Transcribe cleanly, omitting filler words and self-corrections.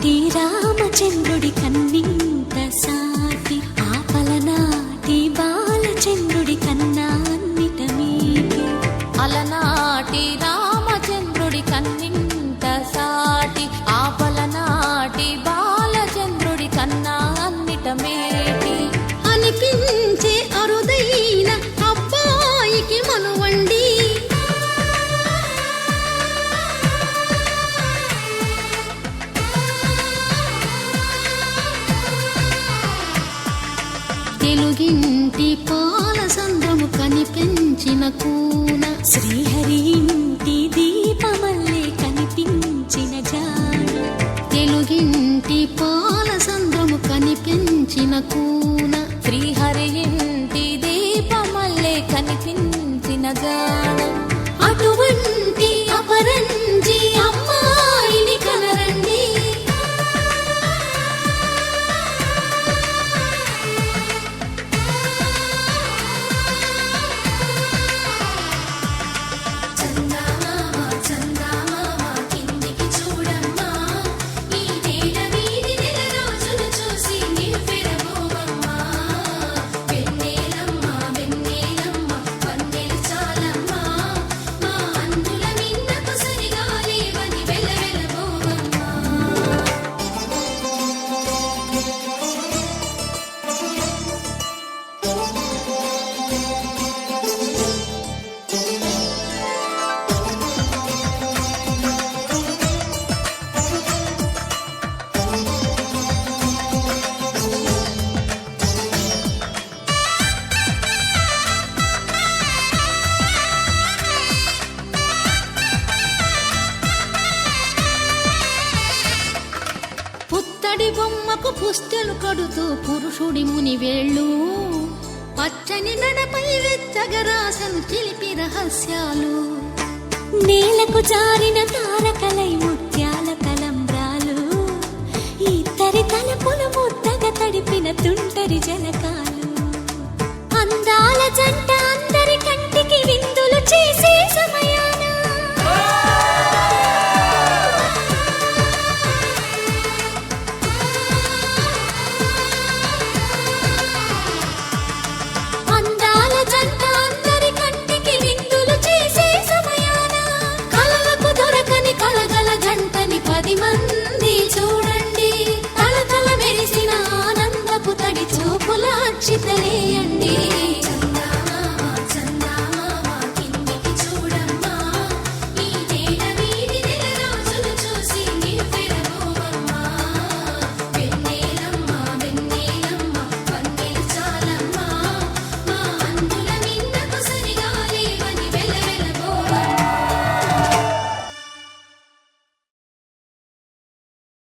అలనాటి రామచంద్రుడి కన్నింత సాటి ఆపలనాటి బాలచంద్రుడి కన్నా అన్నిట మీటి అలనాటి రామచంద్రుడి కన్నింత సాటి ఆపలనాటి బాలచంద్రుడి కన్నా అన్నిట మేటి అనిపించే అరుదైన అబ్బాయికి మనువండి తెలుగింటి పాలసంద్రము కనిపించిన కూన శ్రీహరి ఇంటి దీపమల్లే కనిపించిన జాన తెలుగింటి పాలసంద్రము కనిపించిన కూన శ్రీహరి ఇంటి దీపమల్లే కనిపించిన జాడ అటువంటి అపరంజి అమ్మాయిని కనరండి పుత్తడి బొమ్మకు పుస్తెలు కడుతూ పురుషుడి ముని వేళ్ళు పచ్చని నడపై వెచ్చగరాసను చిలిపి రహస్యాలు నేలకు జారిన తారకలై